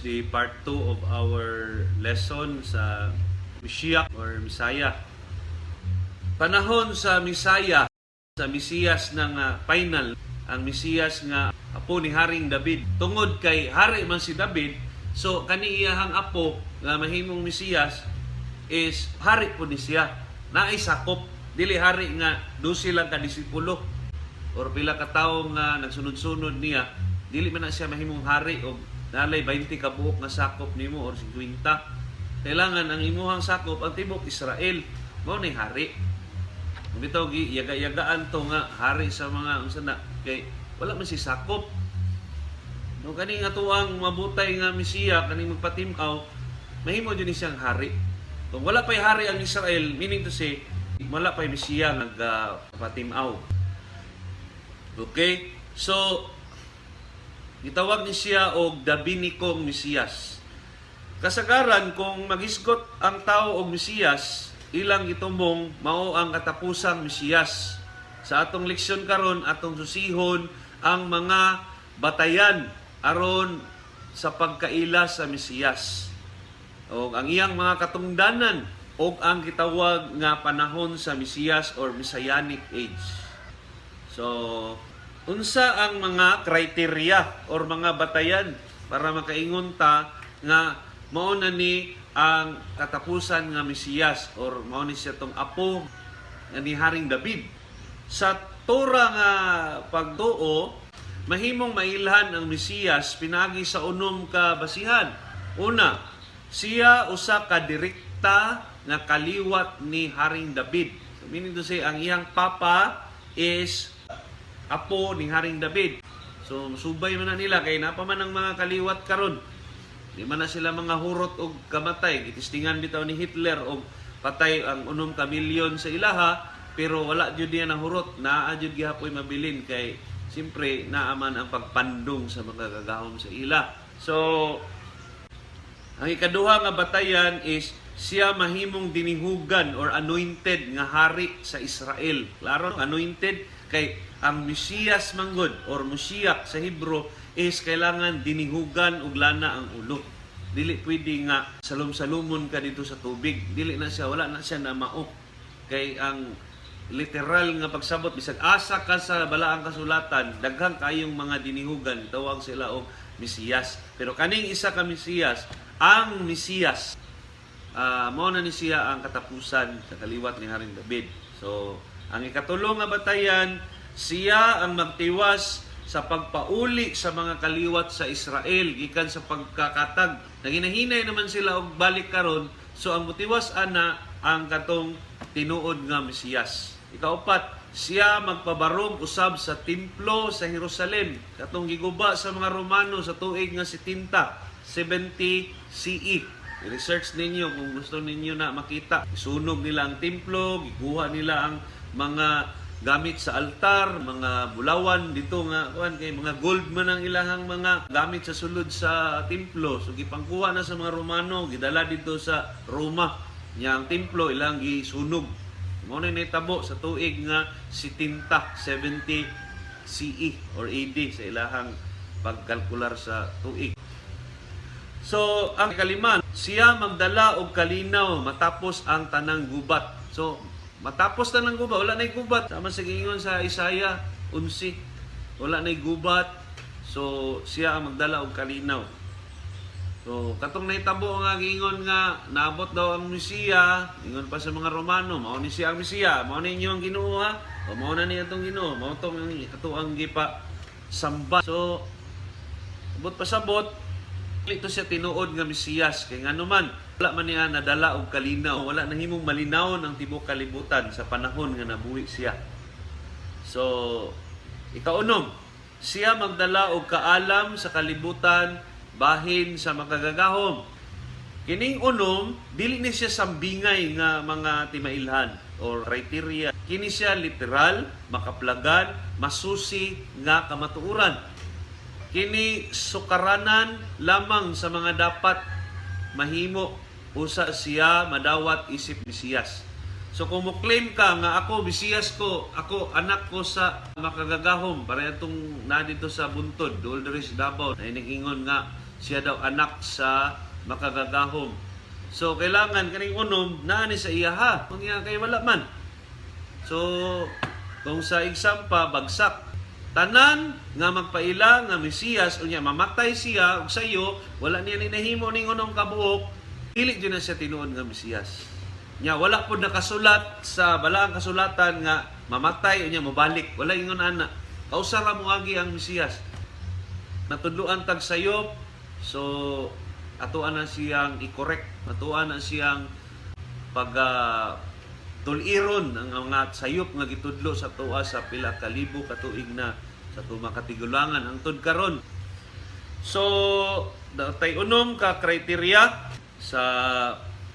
the part 2 of our lesson sa Mashiach or Messiah. Panahon sa Messiah, sa Mesiyas ng final, ang Mesiyas nga apo ni Haring David. Tungod kay hari man si David, so kaniiyahang apo nga mahimong Mesiyas is hari po ni siya. Naay sakop, dili hari nga 12 lang ka disipulo or pila ka tawo nga nagsunod-sunod niya, dili man na siya mahimong hari o nalay 20 ka buok nga sakop nimo or 50. Kailangan ang imuhang sakop ang tibok Israel, mao ni hari. Bitaw gi yaga-yagaan to nga hari sa mga unsana kay wala man si sakop. No kani nga tuang mabutay nga Mesiya kani magpatimaw, mahimo jud ni siyang hari. Kung wala pay hari ang Israel, meaning to say wala pay Mesiya nagpatimaw. Okay? So gitawag ni siya og Dabinikong Mesiyas. Kasagaran kung magisgot ang tao og Mesiyas, ilang itumbong mao ang katapusang Mesiyas. Sa atong leksyon karon atong susihon ang mga batayan aron sa pagkaila sa Mesiyas. O ang iyang mga katungdanan o ang gitawag nga panahon sa Mesiyas or Messianic age. So, unsa ang mga kriteria or mga batayan para makaingon ta nga mao na ni ang katapusan nga Mesiyas or mao ni siya tong apo nga ni Haring David. Sa Torah nga pagtuo, mahimong mailhan ang Mesiyas pinagi sa unom ka basihan. Una, siya usa ka direkta nga kaliwat ni Haring David. So, meaning to say, ang iyang papa is apo ni Haring David. So, subay man na nila kay napaman ang mga kaliwat karon. Di man na sila mga hurot og kamatay. Gitistingan bitaw ni Hitler og patay ang unom ka milyon sa ilaha, pero wala jud niya nahurot. Naa jud gihapoy mabilin kay siyempre naaman ang pagpandong sa mga gagahom sa ila. So, ang ikaduha nga batayan is siya mahimong dinihugan or anointed nga hari sa Israel. Klaro, anointed kay ang Mesiyas manggod or Mashiach sa Hebro is kailangan dinihugan og lana ang ulo. Dili pwede nga salum-salumon ka dito sa tubig. Dili na siya, wala na siya na mao. Kay ang literal nga pagsabot bisag asa ka sa balaang kasulatan, daghang kayong mga dinihugan, tawag sila og Mesiyas. Pero kaning isa ka Mesiyas, ang Mesiyas, mao na ni siya ang katapusan sa kaliwat ni Haring David. So, ang ikatulong nga batayan, siya ang magtiwas sa pagpauli sa mga kaliwat sa Israel gikan sa pagkakatag. Naginahinay naman sila og balik karon, so ang mutiwas ana ang katong tinuod nga Mesiyas. Ikaupat, siya magpabarog usab sa templo sa Jerusalem katong giguba sa mga Romano sa tuig nga 70 CE. I-research ninyo kung gusto ninyo na makita. Isunog nila ang templo, giguha nila ang mga gamit sa altar, mga bulawan dito nga kuan kay mga gold man ang ilahang mga gamit sa sulod sa templo. So gipangkuha na sa mga Romano, gidala dito sa Roma. Yang templo ilang gisunog. Mao na nahitabo sa tuig nga 70 CE or AD sa ilahang pagkalkular sa tuig. So ang kalima, siya magdala og kalinaw matapos ang tanang gubat. So matapos na ng gubat, wala na'y gubat. Sama sa gingon sa Isaiah 11, wala na'y gubat. So, siya ang magdala og kalinaw. So, katong nahitabo nga gingon nga, naabot daw ang Mesiya, gingon pa sa mga Romano, mao ni siya ang Mesiya, mao ni inyo ang Ginoo ha, o mao na niya itong Ginoo, mao itong ang gipa samba. So, abot pa sabot, ito siya tinuod nga Mesiyas, kay nga naman, wala man niya nadala og kalinaw, wala na himong malinawon ang tibok kalibutan sa panahon nga nabuhi siya. So, ikaunom, siya magdala og kaalam sa kalibutan bahin sa makagagahom. Kining unom, dili ni siya sambingay nga mga timailhan or criteria. Kini siya literal, makaplagan, masusi nga kamatuoran. Kini sukaranan lamang sa mga dapat mahimo usa siya madawat isip Mesiyas. So kung mo claim ka nga ako Mesiyas ko, ako anak ko sa makagagahom, para itong na dito sa buntod, Dolores Davao, na iningingon nga siya daw anak sa makagagahom. So kailangan kaning unom naa ni sa iya ha, kunya kay wala man. So kung sa example bagsak tanan nga magpaila nga Mesiyas unya mamatay siya ug sayo wala niya ni nahimo ning unom ka buok, dili gyud na siya tinuod nga Mesiyas. Nya wala pud nakasulat sa balaang kasulatan nga mamatay unya mobalik, wala ingon ana. Kausa ra moagi ang Mesiyas. Natudloan tag sayop, so atuan na siyang i-correct, atuan na siyang pag tuliron ang mga sayop nga gitudlo sa tuwa sa pila ka libo ka tuig na sa tumakatigulangan hangtod karon. So tay unom ka kriteria sa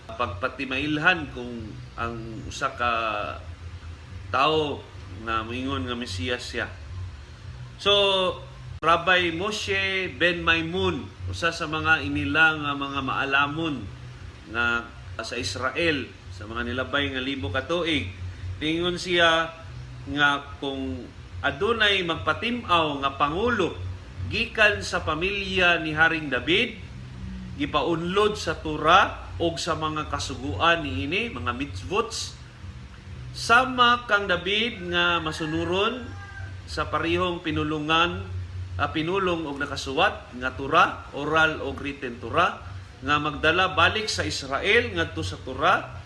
pagpatimailhan kung ang usa ka tao na moingon nga Mesiyas siya. So Rabbi Moshe ben Maimun, usa sa mga inila nga mga maalamon nga sa Israel sa mga nilabay nga libo ka tuig, tingon siya nga kung adunay magpatim-aw nga pangulo gikan sa pamilya ni Haring David, gipaunlod sa Torah o sa mga kasuguan niini, mga mitzvots, sama kang David nga masunuron sa parihong pinulong og nakasuwat nga Torah, oral o written Torah, nga magdala balik sa Israel ngadto sa Torah,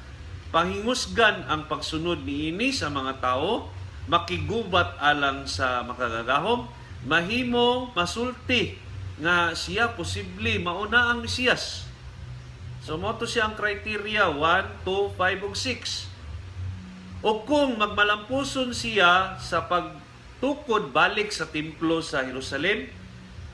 pangingusgan ang pagsunod niini sa mga tao, makigubat alang sa makagagahom, mahimo masulti nga siya posible mauna ang Mesiyas. So mo to siya ang criteria 1, 2, 5 ug 6. O kung magmalampuson siya sa pagtukod balik sa templo sa Jerusalem,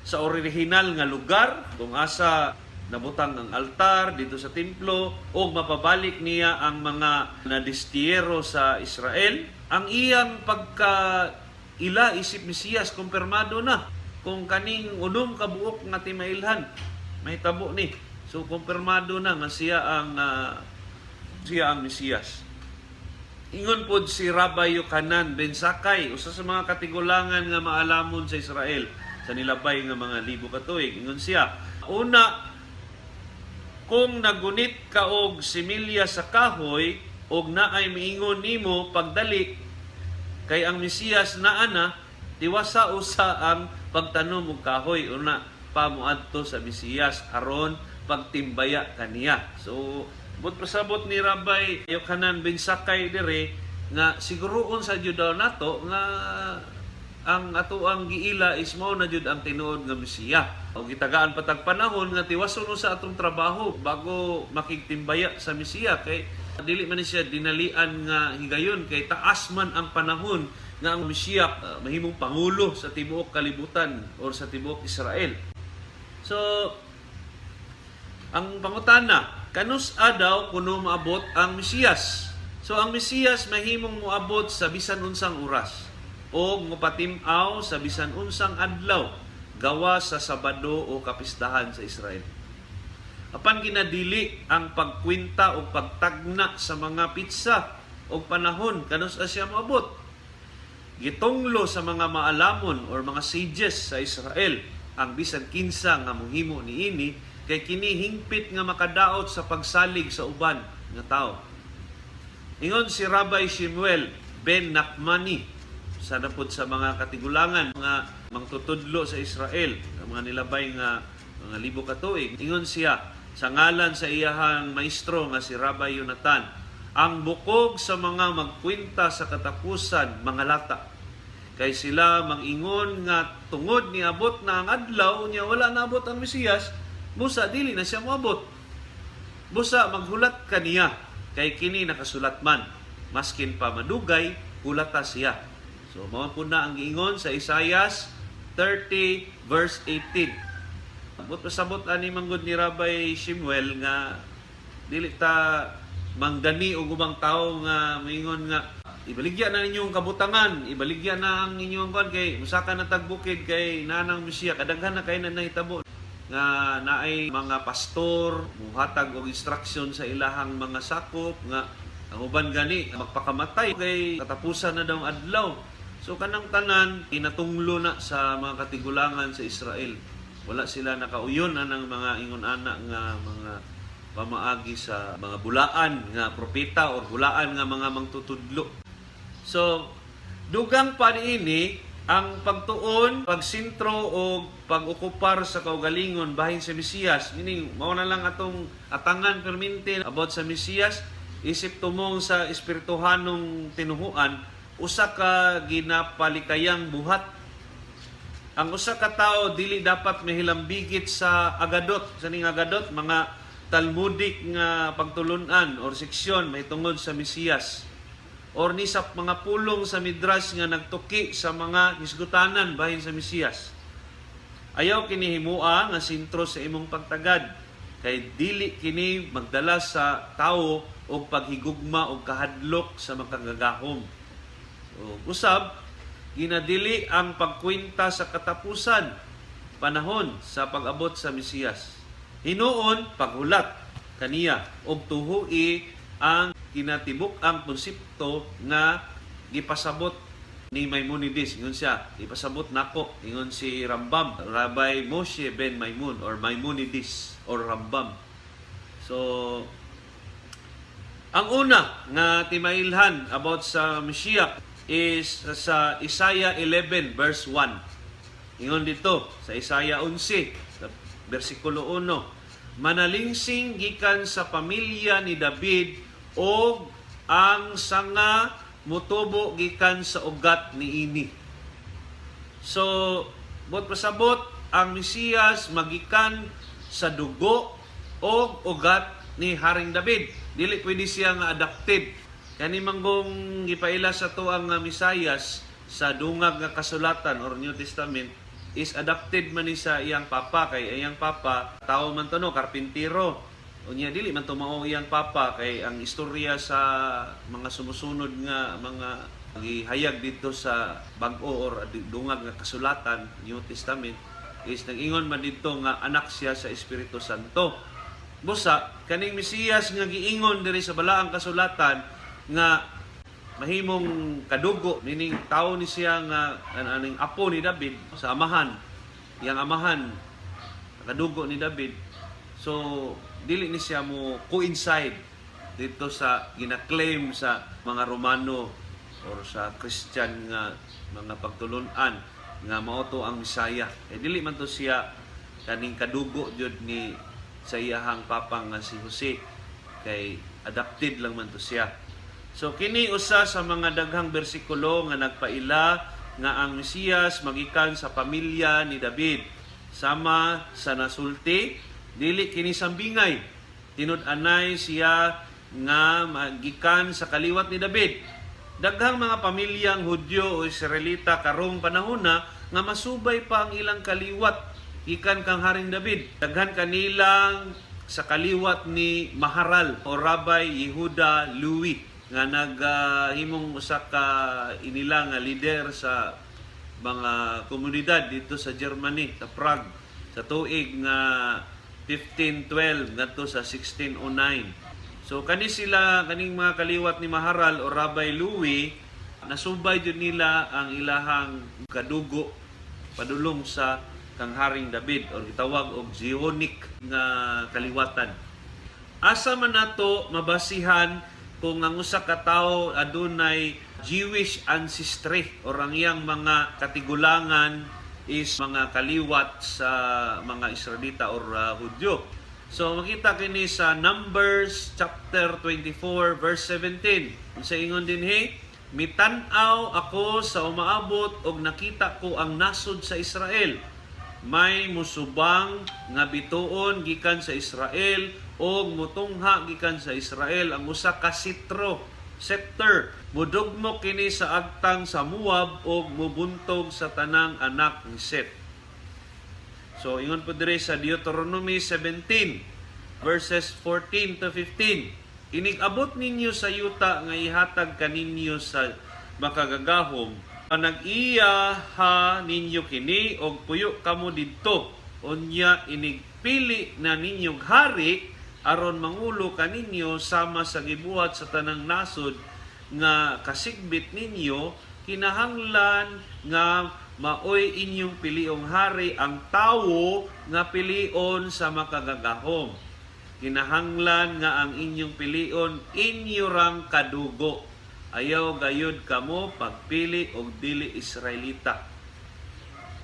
sa original nga lugar kung asa nabutang ang altar dito sa templo, o mapabalik niya ang mga nadistiyero sa Israel, ang iyang pagka-ila isip Mesiyas kumpirmado na. Kung kaning unom ka buok nga timailhan, may tabo ni. So kumpirmado na nga siya ang Mesiyas. Ingon pod si Rabbi Yochanan ben Sakai, usa sa mga katigulangan nga maalamon sa Israel sa nilabay nga mga libo ka tuig. Ingon siya, una, kung nagunit ka og similya sa kahoy og naay miingon nimo pagdali kay ang Mesiyas naa na, tiwasa usa ang pagtanom og kahoy una pamuadto sa Mesiyas aron pagtimbaya kaniya. So but pasabot ni Rabbi Yochanan ben Sakai dire nga siguroon sa jud daw nato nga ang ato ang giila is mao na jud ang tinuod nga Mesiya. O gitagaan patag panahon nga tiwason sa atong trabaho bago makigtimbaya sa Mesiya, kay dili man siya dinalian nga higayon kay taas man ang panahon nga ang Mesiya mahimong pangulo sa tibuok kalibutan or sa tibuok Israel. So ang pangutana, kanus-a daw kuno maabot ang Mesiyas? So ang Mesiyas mahimong moabot sa bisan unsang oras o mopatim-aw sa bisan unsang adlaw gawa sa Sabado o kapistahan sa Israel. Apan ginadili ang pagkwinta o pagtagna sa mga pitsa o panahon kanus-a siya moabot. Gitunglo sa mga maalamon or mga sages sa Israel ang bisan kinsa nga mohimo niini kay kini hingpit nga makadaot sa pagsalig sa uban nga tao. Ingon si Rabbi Shemuel ben Nachmani sa napod sa mga katigulangan nga mangtutudlo sa Israel, ang mga nilabay nga mga libo ka tuig. Ingon siya sa ngalan sa iyahang maestro nga si Rabbi Yonatan, ang bukog sa mga magkwinta sa katapusan mga lata. Kay sila mangingon nga tungod ni abot na ang adlaw niya wala na abot ang Mesiyas, busa dili na siya moabot. Busa maghulat kaniya kay kini nakasulat man, maskin pa madugay hulata siya. So mao po na ang giingon sa Isaias 30 verse 18. But pasabot ani manggod ni Rabbi Shemuel nga dili ta manggani og ubang tawo nga moingon nga ibaligya na ninyong kabutangan, ibaligya na ang inyong kon kay musaka na tagbukid kay nanang Mesiya, kadaghan na kay na nahitabo nga naay mga pastor muhatag og instruction sa ilahang mga sakop nga ang uban gani magpakamatay kay katapusan na daw ang adlaw. So kanang tanan inatunglo na sa mga katigulangan sa Israel. Wala sila nakauyon ng mga ingon ana nga mga pamaagi sa mga bulaan nga propeta o bulaan nga mga mangtutudlo. So, dugang pa niini ang pagtuon, pagsintro o pag-okupar sa kaugalingon bahin sa Mesiyas. Meaning, mao na lang atong atangan perminti about sa Mesiyas, isip tumong sa espirituhanong tinuhuan, usa ka ginapalikayang buhat. Ang usa ka tawo dili dapat mahilambigit sa agadot. Sa ning agadot, mga Talmudic nga pagtulunan or seksyon mahitungod sa Mesiyas. Or ni sa mga pulong sa Midrash nga nagtuki sa mga hisgutanan bahin sa Mesiyas. Ayaw kini himua nga sentro sa imong pagtagad. Kay dili kini magdala sa tawo og paghigugma og kahadlok sa makagagahom. Usab, ginadili ang pagkwenta sa katapusan panahon sa pag-abot sa Mesiyas. Hinuon paghulat kaniya og tuhui ang kinatibuk ang konsepto nga gipasabot ni Maimonides. Ingon siya, ipasabot nako, ingon si Rambam, Rabbi Moshe ben Maimun or Maimonides or Rambam. So, ang una nga timailhan about sa Mashiach is sa Isaiah 11 verse 1. Ingon dito sa Isaiah 11 versikulo 1, manalingsing gikan sa pamilya ni David o ang sanga mutubo gikan sa ugat ni ini. So, bot pasabot ang Mesiyas magikan sa dugo o ugat ni Haring David. Dili pwede siya nga adapted. Kani manggong gipaila sa tuang nga Mesiyas sa dungag nga kasulatan or New Testament is adapted man ni sa iyang papa, kay iyang papa tao man to no, karpintero. Unya dili man tumao iyang papa, kay ang istorya sa mga sumusunod nga mga gihayag dito sa bag-o or dungag nga kasulatan New Testament is nag-ingon man dito nga anak siya sa Espiritu Santo. Busa kaning Mesiyas nga giingon diri sa balaang kasulatan nga mahimong kadugo, meaning tao ni siya nga aning apo ni David sa amahan, yang amahan kadugo ni David. So dili ni siya mo coincide dito sa gina-claim sa mga Romano or sa Christian nga mga pagtulunan nga mao to ang Messiah. Dili man to siya kaning kadugo jud ni sa iyahang papa nga si Jose, kay adapted lang man to siya. So kini usa sa mga daghang bersikulo nga nagpaila nga ang Mesiyas magikan sa pamilya ni David. Sama sa nasulti, dili kini sambingay. Tinud-anay siya nga magikan sa kaliwat ni David. Daghang mga pamilyang Hudyo o Israelita karong panahona nga masubay pa ang ilang kaliwat gikan kang Haring David. Daghan kanilang sa kaliwat ni Maharal o Rabbi Yehuda Louis nga naghimong usa ka inila nga leader sa mga komunidad dito sa Germany, sa Prague, sa tuig nga 1512 ngadto sa 1609. So kaning mga kaliwat ni Maharal o Rabbi Louis, nasubay jud nila ang ilahang kadugo padulong sa kang Haring David o gitawag og Zionic nga kaliwatan. Asa man nato mabasihan kung ang usa ka tawo adunay Jewish ancestry o ang iyang mga katigulangan is mga kaliwat sa mga Israelita or Hudyo. So makita kini sa Numbers chapter 24 verse 17. Sa ingon dinhi, mitan-aw ako sa umaabot og nakita ko ang nasod sa Israel. May musubang nga bituon gikan sa Israel og mutungha gikan sa Israel ang usa ka scepter. Mudugmo kini sa agtang sa Moab og mubuntog sa tanang anak ni Seth. So ingon po dire sa Deuteronomy 17 verses 14 to 15. Inig-abot ninyo sa yuta nga ihatag kaninyo sa makagagahom. Nag-iya ha ninyo kini og puyo kamo didto. Unya inigpili na ninyong hari aron mangulo kaninyo sama sa gibuhat sa tanang nasod nga kasigbit ninyo, kinahanglan nga maoy inyong piliong hari ang tawo nga pilion sa makagagahom. Kinahanglan nga ang inyong pilion inyo rang kadugo. Ayaw gayud kamo pagpili og dili Israelita.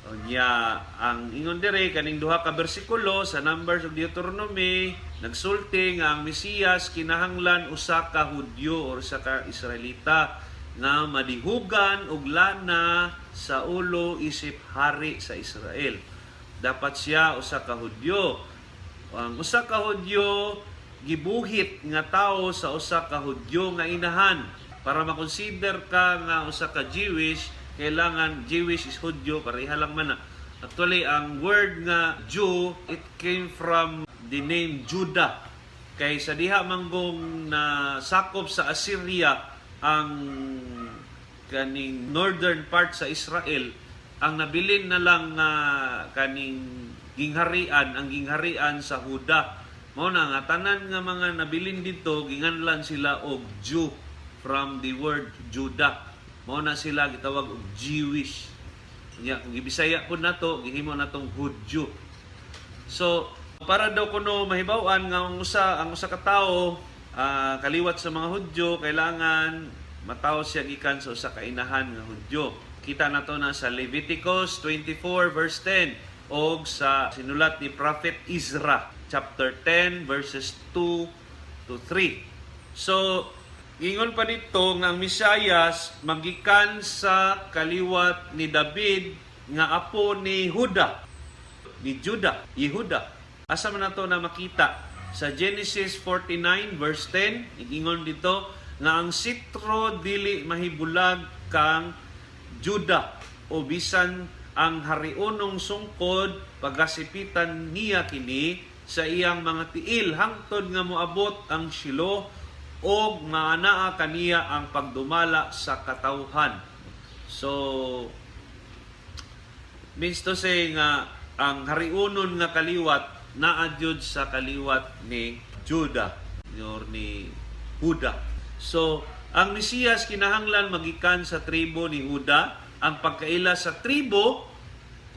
Unya ang ingon dire kaning duha ka bersikulo sa Numbers ug Deuteronomy nagsulti nga ang Mesiyas kinahanglan usa ka Hudyo or usa ka Israelita nga madihugan og lana sa ulo isip hari sa Israel. Dapat siya usa ka Hudyo. Ang usa ka Hudyo gibuhit nga tawo sa usa ka Hudyo nga inahan. Para makonsider ka nga usa ka Jewish, kailangan Jewish is Hudyo, pareha lang man na. Actually, ang word nga Jew, it came from the name Judah. Kay sa diha manggong na sakop sa Assyria ang kaning northern part sa Israel, ang nabilin na lang kaning gingharian, ang gingharian sa Huda. Mao na nga tanan nga mga nabilin dito ginganlan sila og Jew from the word Judah. Mao na sila gitawag og Jewish. Nya kung gibisaya pud nato gihimo natong Hudyo. So para daw kuno mahibaw-an nga ang usa ka tawo kaliwat sa mga Hudyo, kailangan mataw siya gikan sa usa ka inahan nga Hudyo. Kita nato na sa Leviticus 24 verse 10 o sa sinulat ni Prophet Ezra chapter 10 verses 2 to 3. So, ingon pa dito nga ang Mesiyas magikan sa kaliwat ni David nga apo ni Huda, ni Judah, Yehuda. Asa man nato na makita sa Genesis 49 verse 10, ingon dito nga ang sitro dili mahibulag kang Judah o bisan ang hariunong sungkod pagasipitan niya kini sa iyang mga tiil hangtod nga moabot ang Shilo o maanaa kaniya ang pagdumala sa katawhan. So means to say nga ang hariunon nga kaliwat naadyod sa kaliwat ni Judah or ni Huda. So, ang Mesiyas kinahanglan magikan sa tribo ni Huda. Ang pagkaila sa tribo,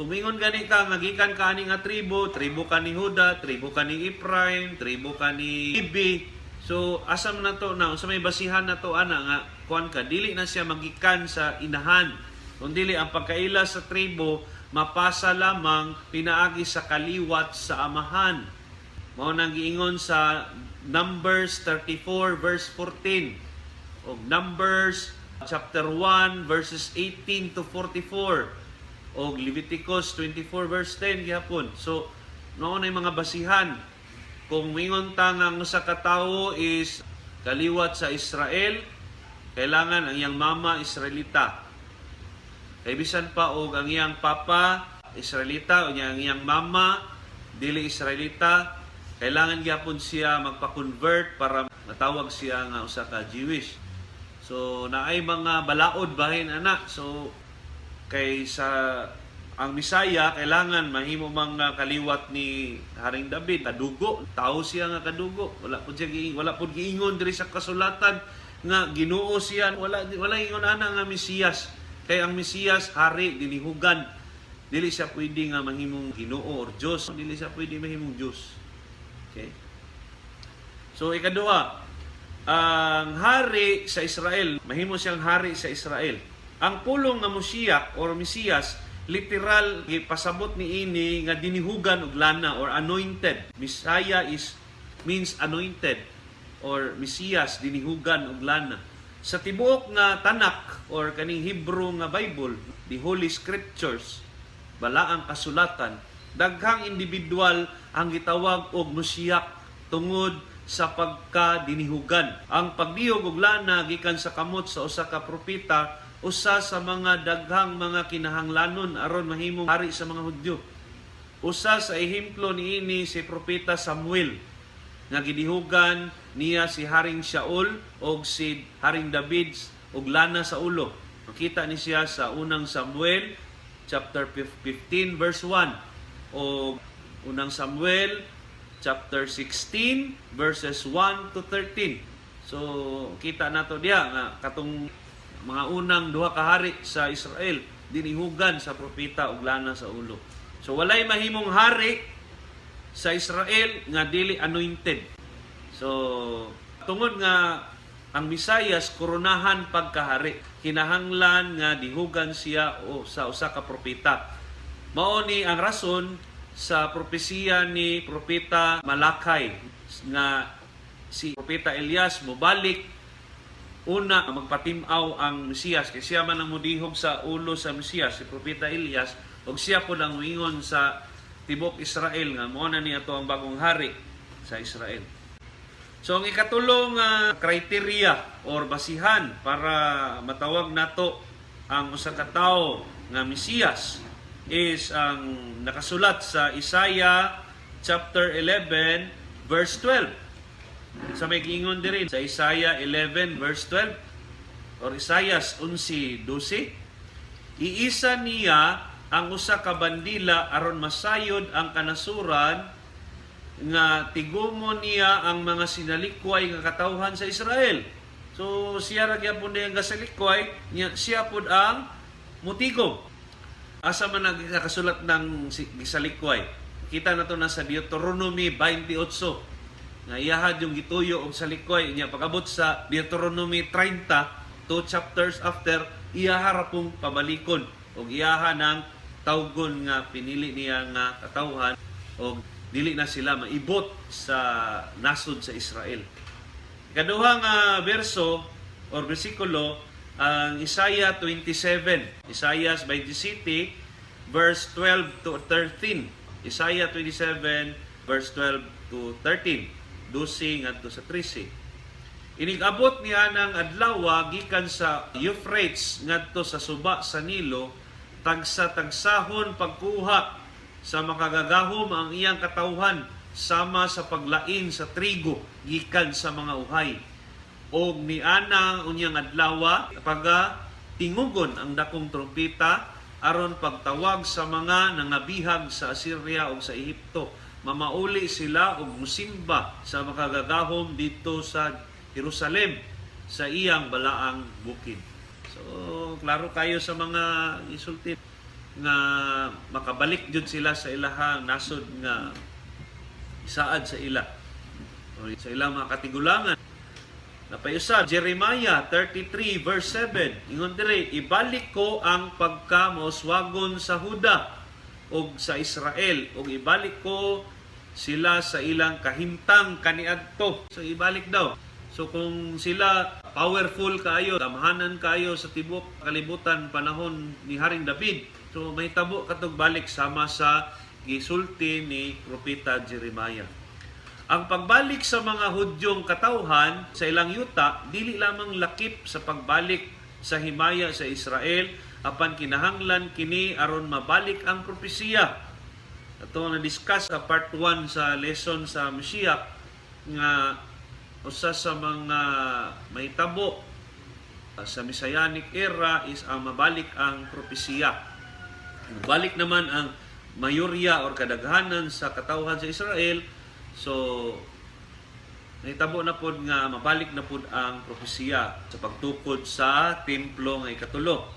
tumingon gani ka, magikan ka ani nga tribo ka ni Huda, tribo ka ni Ephraim, tribo ka ni Levi. So, asam na to na, sa may basihan na to ana nga, kuan ka, dili na siya magikan sa inahan. Kung dili, ang pagkaila sa tribo, mapasa lamang pinaagi sa kaliwat sa amahan. Mao nang giingon sa Numbers 34 verse 14 o Numbers chapter 1 verses 18 to 44 o Leviticus 24 verse 10 gihapon. So noon ay mga basihan kung mingon ta nga usa ka tawo is kaliwat sa Israel, kailangan ang iyang mama Israelita. Kay bisan pa og ang iyang papa Israelita o ang iyang mama dili Israelita, kailangan gyapon siya magpa-convert para matawag siya nga usa ka Jewish. So naay mga balaod bahin ana. So kay sa ang Misaya kailangan mahimo mga kaliwat ni Haring David, kadugo, tao siya nga kadugo. Wala pud giingon diri sa kasulatan nga Ginoo siya, wala ingon ana nga Mesiyas. Kay ang Mesiyas, hari, dinihugan. Dili siya pwede nga mahimong Ginoo or Diyos. Dili siya pwede mahimong Diyos. Okay? So, ikadua, ang hari sa Israel, mahimo siyang hari sa Israel. Ang pulong nga Moshiach or Mesiyas, literal, pasabot ni ini nga dinihugan og lana or anointed. Messiah means anointed or Mesiyas, dinihugan og lana. Sa tibuok nga Tanak or kaning Hebrew nga Bible, the Holy Scriptures, balaang kasulatan, daghang individual ang gitawag og Moshiach tungod sa pagka-dinihugan. Ang pagdihog og lana gikan sa kamot sa usa ka propeta, usa sa mga daghang mga kinahanglanon aron mahimong hari sa mga Hudyo. Usa sa ehemplo niini si propeta Samuel nga gidihugan niya si Haring Shaul o si Haring David og lana sa ulo. Makita ni siya sa unang Samuel chapter 15 verse 1 o unang Samuel chapter 16 verses 1 to 13. So kita nato diha nga katong mga unang duha ka hari sa Israel dinihugan sa propeta ug lana sa ulo. So walay mahimong hari sa Israel nga dili anointed. So tungod nga ang Misayas koronahan pagkahari, kinahanglan nga dihugan siya o sa usa ka propeta. Mao ni ang rason sa propesiya ni propeta Malakay nga si propeta Elias mobalik una magpatim-aw ang Mesiyas kay siya man ang mudihog sa ulo sa Mesiyas si propeta Elias ug siya pud ang wingon sa tibok Israel nga mao na niya ang bagong hari sa Israel. So ang ikatulong criteria or basihan para matawag nato ang usa ka tawo nga Mesiyas is ang nakasulat sa Isaiah chapter 11 verse 12. Sa may giingon diri sa Isaiah 11 verse 12 or Isaiah 11:12, iisa niya ang usa ka bandila aron masayod ang kanasuran nga tigumon niya ang mga sinalikway nga katawhan sa Israel. So siya ra gyapon ang gasalikway, siya pud ang mutigom. Asa man nagkasulat ng gisalikway? Kita na to na sa Deuteronomy 28. Nga iyahad yung gituyo og salikway niya pagabot sa Deuteronomy 30, 2 chapters after iyaha ra pong pabalikon og iyaha ng tawgon nga pinili niya nga katawhan og dili na sila maibot sa nasod sa Israel. Ikaduha nga verso or bersikulo ang Isaiah 27. Isaiah 27 verse 12 to 13. Isaiah 27 verse 12 to 13. 12 ngadto sa 13. Inigabot niya ng adlaw gikan sa Euphrates ngadto sa suba sa Nilo, tagsa-tagsahon pagkuha sa makagagahom ang iyang katawhan sama sa paglain sa trigo gikan sa mga uhay. Og niana unyang adlaw paga tingugon ang dakong trompeta aron pagtawag sa mga nangabihag sa Assyria o sa Ehipto. Mamauli sila og musimba sa makagagahom dito sa Jerusalem sa iyang balaang bukid. So klaro kayo sa mga isulti nga makabalik jud sila sa ilahang nasod nga isaad sa ila o sa ilang mga katigulangan. Napayusa Jeremiah 33 verse 7 ingon diri, ibalik ko ang pagkamauswagon sa Huda ug sa Israel ug ibalik ko sila sa ilang kahimtang kaniadto. So ibalik daw. So kung sila powerful kayo, damhanan kayo sa tibok kalibutan panahon ni Haring David, so mahitabo katong balik sama sa gisulti ni propeta Jeremiah. Ang pagbalik sa mga Hudyong katawhan sa ilang yuta dili lamang lakip sa pagbalik sa himaya sa Israel, apan kinahanglan kini aron mabalik ang propesiya. Ato na discuss sa part 1 sa lesson sa Mashiach nga usa sa mga mahitabo sa Messianic era is ang mabalik ang propesiya. Mabalik naman ang mayorya or kadaghanan sa katawhan sa Israel. So nahitabo na pod nga mabalik na pod ang propesiya sa pagtukod sa templo nga ikatulo.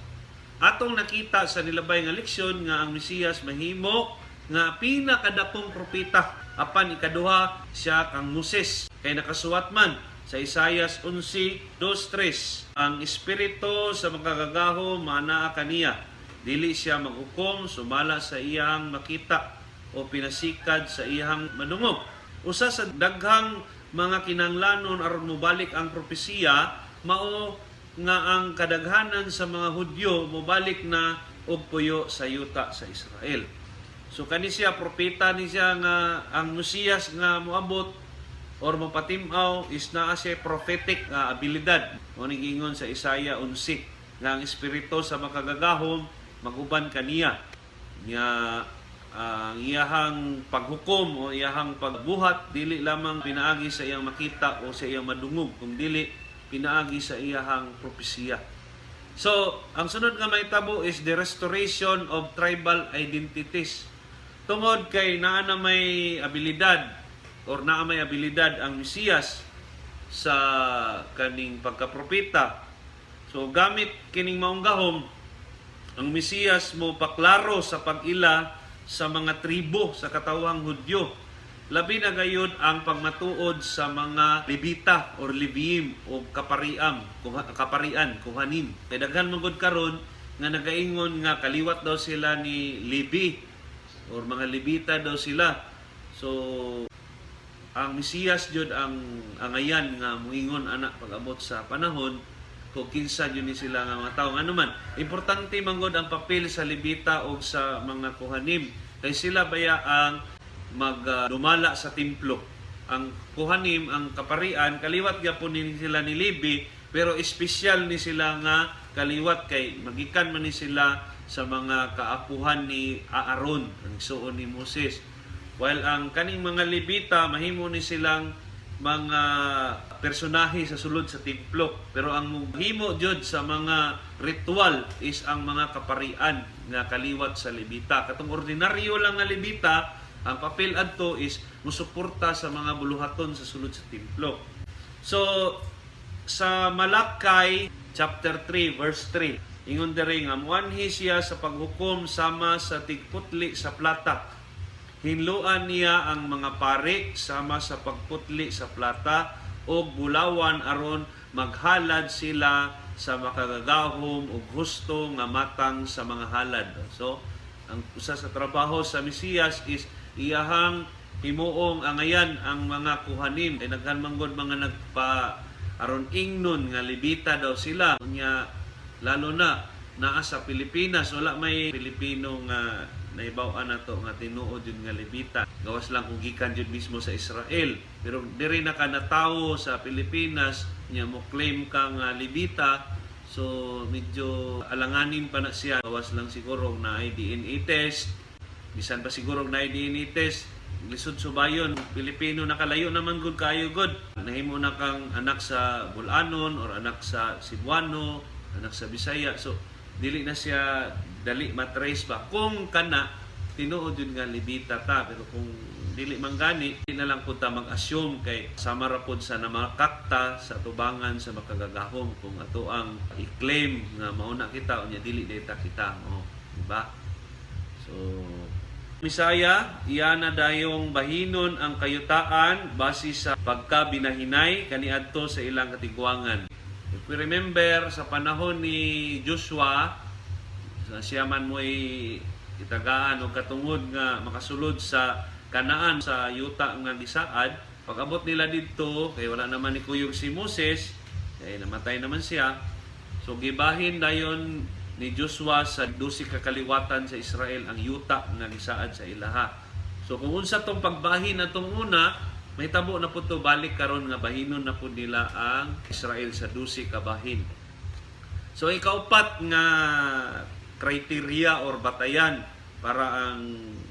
Atong nakita sa nilabay nga leksyon nga ang Mesiyas mahimo nga pinakadakong propeta, apan ikaduha siya kang Moses. Kay nakasuwat man sa Isaiah 11:2-3, ang espiritu sa makagagaho manaa kaniya, dili siya maghukom sumala sa iyang makita o pinasikad sa iyang madungog. Usa sa daghang mga kinahanglanon aron mobalik ang propesiya mao nga ang kadaghanan sa mga Hudyo mobalik na og puyo sa yuta sa Israel. So kani siya propeta ni siya nga ang Mesiyas nga moabot or mapatim-aw is naa siya prophetic abilidad. Mo ning ingon sa Isaiah 11 nga ang espiritu sa makagagahom maguban kaniya nga ang iyahang paghukom o iyahang pagbuhat dili lamang pinaagi sa iyang makita o sa iyang madungog, kung dili pinaagi sa iyahang propesiya. So, ang sunod nga mahitabo is the restoration of tribal identities. Tungod kay naa na may abilidad or naa may abilidad ang Mesiyas sa kaning pagkapropeta. So, gamit kining maong gahom Ang Mesiyas mo paklaro sa pag-ila sa mga tribo sa katawang Hudyo. Labi na gayud ang pagmatuod sa mga Levita or Leviim o kaparian, kuhanin. Kay daghan magud karon nga nagaingon nga kaliwat daw sila ni Levi or mga Levita daw sila. So ang Mesiyas jud ang angayan nga muingon anak pag-abot sa panahon kung kinsa yun ni sila nga mga tao. Ano man, importante manggod ang papel sa Levita o sa mga kuhanim. Kay sila baya ang dumala sa templo. Ang kuhanim, ang kaparian, kaliwat gyapon ni sila ni Levi, pero espesyal ni sila nga kaliwat kay magikan man ni sila sa mga kaapuhan ni Aaron, ang igsoon ni Moses. While ang kaning mga Levita, mahimo ni silang mga personahe sa sulod sa templo. Pero ang himo jud sa mga ritual is ang mga kaparian nga kaliwat sa Levita. Katong ordinaryo lang nga Levita, ang papel adto is musuporta sa mga buluhaton sa sulod sa templo. So sa Malakay chapter 3 verse 3, ingon diri nga muanhi siya sa paghukom sama sa tigputli sa plata. Hinluan niya ang mga pari sama sa pagputli sa plata o bulawan aron maghalad sila sa makagagahom ug husto nga matang sa mga halad. So ang usa sa trabaho sa Mesiyas is iyahang himuong angayan ang mga kuhanim. Ay naghanmanggod mga nagpa aron ingnon nga Levita daw sila. Nya lalo na naa sa Pilipinas, wala may Pilipino nga naibaw-an nato nga tinuod yun nga Levita. Gawas lang kung gikan yun mismo sa Israel. Pero diri na ka natawo sa Pilipinas, nya mo claim ka nga Levita, so medyo alanganin pa na siya. Gawas lang siguro na DNA test. Bisan pa siguro na DNA test, lisod subayon, Pilipino nakalayo naman gud kayo gud. Nahimo na kang anak sa Bulanon or anak sa Cebuano, anak sa Bisaya. So dili na siya dali matrace ba kung kana tinuod yun nga Levita ta. Pero kung dili man gani, di na lang punta mag-assume kay sama ra pod sa namakakta sa tubangan sa makagagahom kung ato ang i-claim nga mauna kita unya dili data kita mo, di ba? So Misaya, iya na dayong bahinon ang kayutaan base sa pagkabinahinay kaniadto sa ilang katigwangan. If we remember sa panahon ni Joshua, siya man mo'y itagaan o katungod nga makasulod sa Kanaan sa yuta nga gisaad. Pag-abot nila dito, kay wala naman ni kuyog si Moses, kay namatay naman siya. So gibahin dayon ni Joshua sa 12 kakaliwatan sa Israel ang yuta nga gisaad sa ilaha. So kung unsa tong pagbahin natong una, may tabo na po to balik karon nga bahinon na po nila ang Israel sa 12 ka bahin. So ikaupat nga criteria or batayan para ang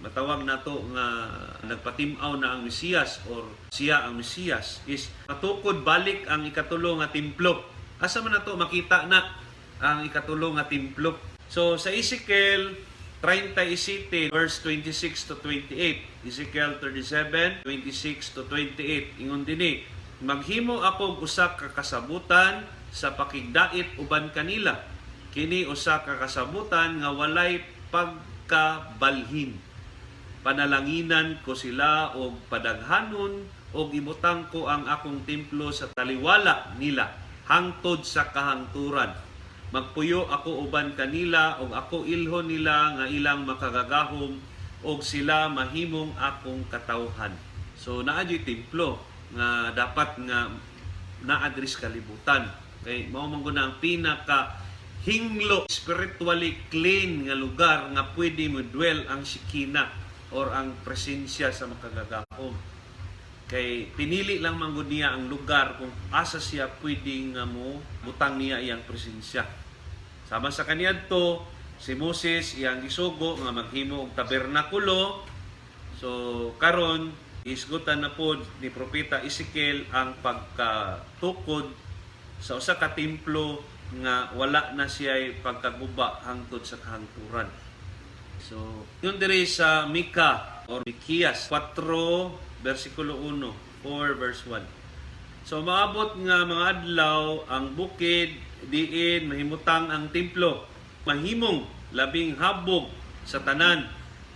matawag nato nga nagpatimaw na ang Mesiyas or siya ang Mesiyas is matukod balik ang ikatulo nga templo. Asa man nato makita na ang ikatulo nga templo? So sa Ezekiel 37 verse 26 to 28, Ezekiel 37 26 to 28, ingon dinhi, maghimo ako usa ka kasabutan sa pakigdait uban kanila. Kini usa ka kasabutan nga walay pagkabalhin. Panalanginan ko sila og padaghanon og ibutang ko ang akong templo sa taliwala nila hangtod sa kahangturan. Magpuyo ako uban kanila og ako ilhon nila nga ilang makagagahom og sila mahimong akong katawhan. So naa di templo nga dapat nga naadres kalibutan. Kay mao man gud ang pinaka hinglo spiritually clean nga lugar nga pwede mo dwell ang Shekina or ang presensya sa makagagahom. Kay pinili lang man gud niya ang lugar kung asa siya pwede nga mo butang niya iyang presensya. Sama sa kaniadto si Moses iyang gisugo nga maghimo og tabernakulo. So karon isgutan na pod ni propeta Ezekiel ang pagkatukod sa usa ka templo nga wala na siya pagkaguba hangtod sa kahangturan. So yun diri sa Mika or Mikias 4 versikulo 1, 4 verse 1. So maabot nga mga adlaw ang bukid diin mahimutang ang templo mahimong labing habog sa tanan.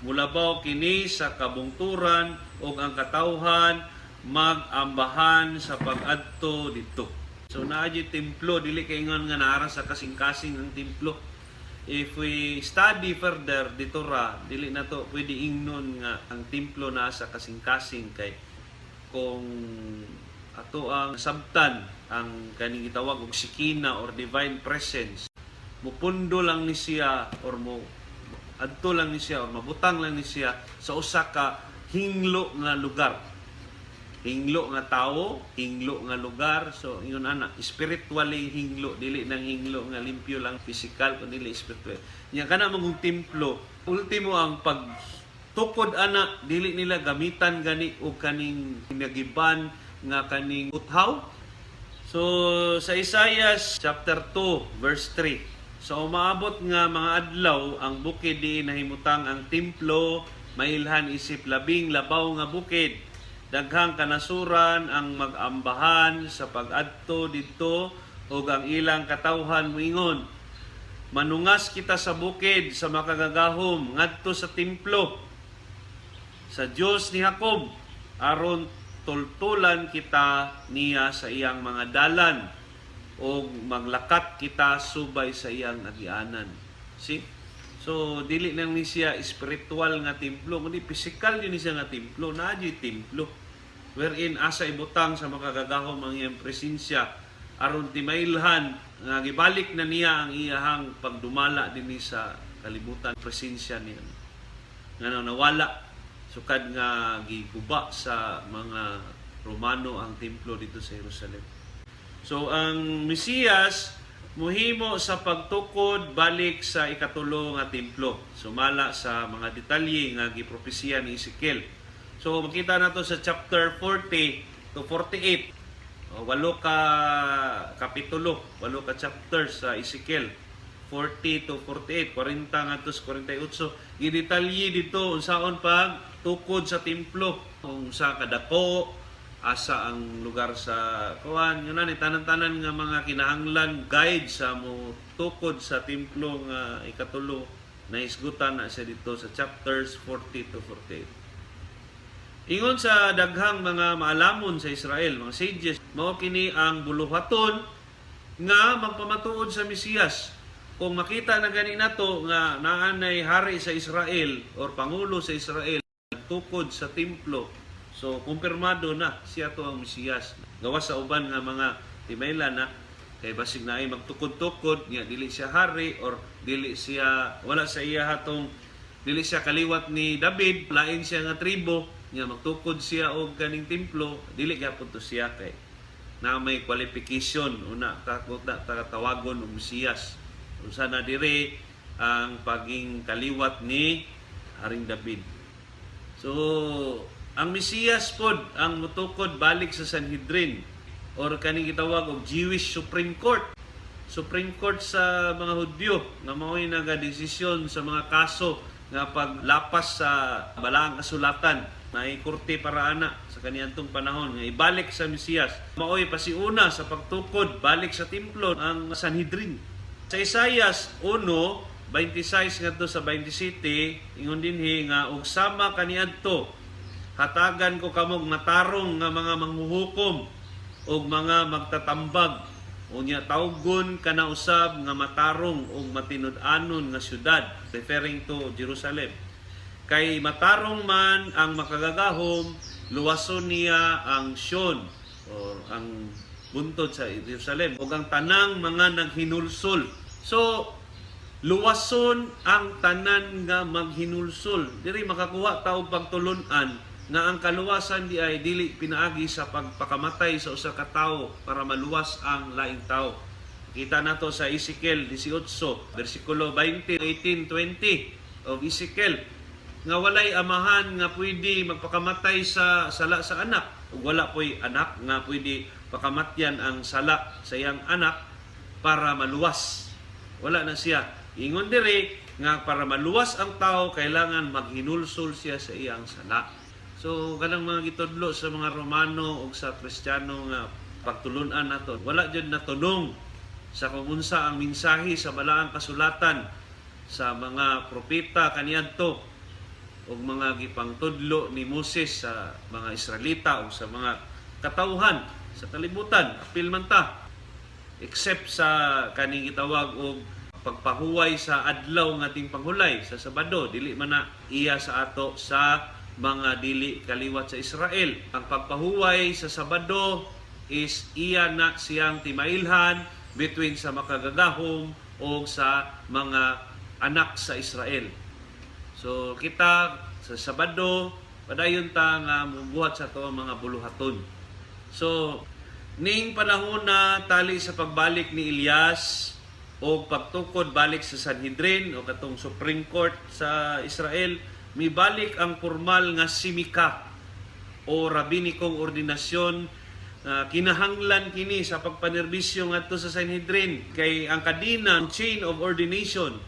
Mulabaw kini sa kabungturan ug ang katawhan mag-ambahan sa pag-adto didto. So naadyo templo, dili kay ingon nga naara sa kasing-kasing ang templo. If we study further dito ra, dili na to pwede ingnon nga ang templo naa sa kasing-kasing kay kung ato ang sabtan ang kaning gitawag og Shekina or divine presence, mupundo lang ni siya or mo adto lang ni siya or mabutang lang ni siya sa usa ka hinglo nga lugar. Hinglo nga tawo, hinglo nga lugar. So yun ana, spiritually hinglo, dili nang hinglo nga limpyo lang physical kundi spiritual. Nya kana mong templo, ultimo ang pagtukod ana, dili nila gamitan gani og kaning nagiban nga kaning uthaw. So sa Isaiah chapter 2 verse 3, so umaabot nga mga adlaw ang bukid di nahimutang ang templo, mailhan isip labing labaw nga bukid. Daghang kanasuran ang mag-ambahan sa pag-adto didto ug ang ilang katawhan moingon, manungas kita sa bukid sa makagagahom ngadto sa templo sa Dios ni Jacob aron tultulan kita niya sa iyang mga dalan o maglakat kita subay sa iyang agianan. See? So, dili nang ni siya spiritual nga templo, kundi physical yun siya nga templo, naadyo'y templo. Wherein asa ibutang sa makagagahom ang iyang presensya aron timailhan nga gibalik na niya ang iyahang pagdumala dinhi sa kalibutan presensya niya. Nga nawala sukad nga giguba sa mga Romano ang templo dito sa Jerusalem. So ang Mesiyas muhimo sa pagtukod balik sa ikatulo nga templo. Sumala sa mga detalye nga gipropesiya ni Ezekiel. So makita nato sa chapter 40 to 48. Walo ka kapitulo, walo ka chapter sa Ezekiel. 40 to 48, 40 ngadto sa 48. Gidetalye dito unsaon pag tukod sa templo, kung sa kadako, asa ang lugar sa kuan, yun na ni tanan-tanan nga mga kinahanglan guide sa mo tukod sa templo nga ikatulo na isgutan na siya dito sa chapters 40 to 48. Ingon sa daghang mga maalamon sa Israel, mga sages, mao kini ang buluhaton nga magpamatuod sa Mesiyas. Kung makita na gani nato nga naanay hari sa Israel or pangulo sa Israel tukod sa templo, so kumpirmado na siya to ang Mesiyas. Gawas sa uban nga mga timayla na kay basig na ay magtukod-tukod nga dili siya hari or dili siya wala sa iya hatong dili siya kaliwat ni David, lain siya nga tribo nga magtukod siya og kaning templo, dili gyapon to siya kay na may qualification una tawagon og Mesiyas. Unsa na dire ang paging kaliwat ni Haring David. So ang Mesiyas pod ang mutukod balik sa Sanhedrin or kaning gitawag og Jewish Supreme Court. Supreme Court sa mga Hudyo nga mao'y nagadesisyon sa mga kaso nga paglapas sa balaang kasulatan. May korte para ana sa kaniadtong panahon nga ibalik sa Mesiyas. Mao'y pasiuna sa pagtukod balik sa templo ang Sanhedrin. Sa Isaiah 1:26 ngadto sa 27 ingon dinhi nga ug sama kaniadto hatagan ko kamong matarong nga mga manghuhukom ug mga magtatambag unya tawgon kana usab nga matarong ug matinud-anon nga syudad, referring to Jerusalem. Kay matarong man ang makagagahom, luwason niya ang Sion or ang buntod sa Jerusalem ug ang tanang mga naghinulsol. So luwason ang tanan nga maghinulsol. Diri makakuha ta og pagtulon-an nga ang kaluwasan di ay dili pinaagi sa pagpakamatay sa usa ka tawo para maluwas ang laing tawo. Kita nato sa Ezekiel 18 bersikulo 20, 18, 20 of Ezekiel nga walay amahan nga pwede magpakamatay sa sala sa anak ug wala poy anak nga pwede pakamatyan ang sala sa iyang anak para maluwas. Wala na siya. Ingon dire nga para maluwas ang tao kailangan maghinulsol siya sa iyang sala. So kanang mga gitudlo sa mga Romano ug sa Kristiyano nga pagtulun-an nato, wala jud natunong sa kung unsa ang mensahe sa balaang kasulatan sa mga propeta kaniadto ug mga gipangtudlo ni Moses sa mga Israelita o sa mga katawhan sa kalibutan, apil man ta, except sa kaning gitawag og pagpahuway sa adlaw nga ating panghulay sa Sabado, dili man na iya sa ato sa mga dili kaliwat sa Israel. Ang pagpahuway sa Sabado is iya na siyang timailhan between sa makagagahom o sa mga anak sa Israel. So kita sa Sabado padayon ta nga mubuhat sa to mga buluhaton. So ning panahon na tali sa pagbalik ni Elias o pagtukod balik sa Sanhedrin o katong Supreme Court sa Israel, mibalik ang formal nga simika o rabinikong ordinasyon. Kinahanglan kini sa pagpanerbisyo ngadto sa Sanhedrin kay ang kadina, chain of ordination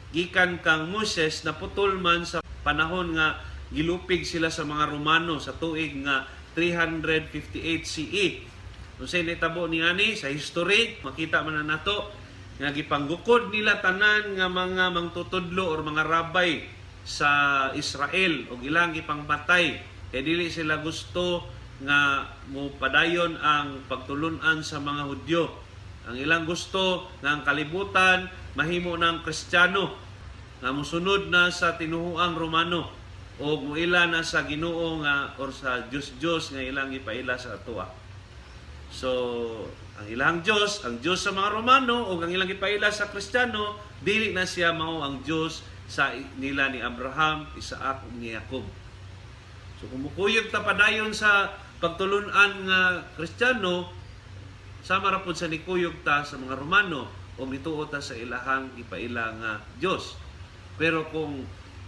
gikan kang Moses na putol man sa panahon nga gilupig sila sa mga Romano sa tuig nga 358 CE. Unsay nitabo niani sa history, makita man na nato nga gipanggukod nila tanan nga mga mangtutudlo or mga rabay sa Israel og ilang gipangpatay kay dili sila gusto nga mupadayon ang pagtulun-an sa mga Hudyo. Ang ilang gusto nga ang kalibutan mahimo ng Kristiyano nga musunod na sa tinuhuang Romano o muila na sa Ginoo nga or sa Diyos nga ilang ipaila sa atoa. So, ang ilang Diyos, ang Diyos sa mga Romano o ang ilang ipaila sa Kristiyano, dili na siya mao ang Diyos sa nila ni Abraham, Isaac ug ni Jacob. So, kung mukuyog ta padayon sa pagtulun-an nga Kristiyano, sama ra pud sa nikuyog ta sa mga Romano o mituo ta sa ilahang ipaila nga Dios. Pero kung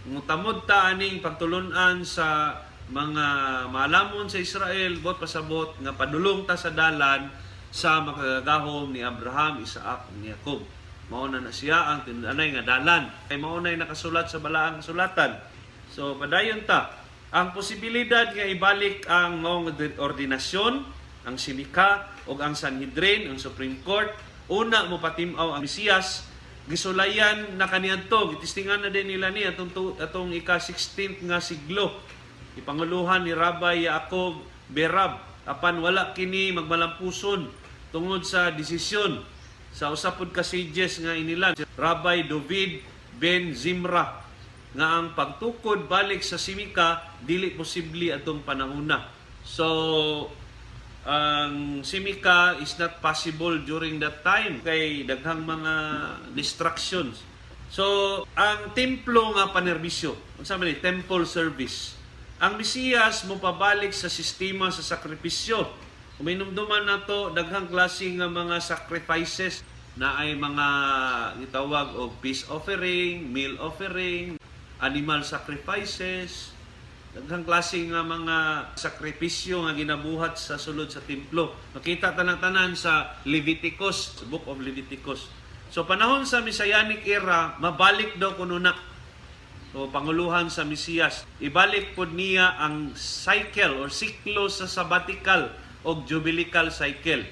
mutamod ta aning pagtulun-an sa mga maalamon sa Israel, bot pasabot nga padulong ta sa dalan sa makagagahom ni Abraham, Isaac ug ni Jacob. Mao na siya ang tinanay nga dalan. Kay mao nay nakasulat sa balaang kasulatan. So padayon ta ang posibilidad nga ibalik ang maong ordinasyon, ang simika o ang Sanhedrin, ang Supreme Court. Una mo patimaw ang Mesiyas, gisulayan na kaniadto, gitistingan na din nila ni atong ika-16th nga siglo. Ipanguluhan ni Rabbi Yaakov Berab, apan wala kini magmalampuson tungod sa desisyon sa usapod ka sages nga inilan si Rabbi David ben Zimra nga ang pagtukod balik sa simika dili posible atong panahona. So ang simika is not possible during that time kay daghang mga distractions. So ang templo nga panerbisyo, unsa man ni temple service, ang Mesiyas mo pabalik sa sistema sa sakripisyo. Uminumduman na to daghang klase nga mga sacrifices na ay mga gitawag og peace offering, meal offering, animal sacrifices, daghang klase nga mga sakripisyo nga ginabuhat sa sulod sa templo. Makita tanan-tanan sa Leviticus, Book of Leviticus. So panahon sa Messianic era, mabalik daw kuno na. So panguluhan sa Mesiyas, ibalik pod niya ang cycle or siklo sa sabbatical o jubilical cycle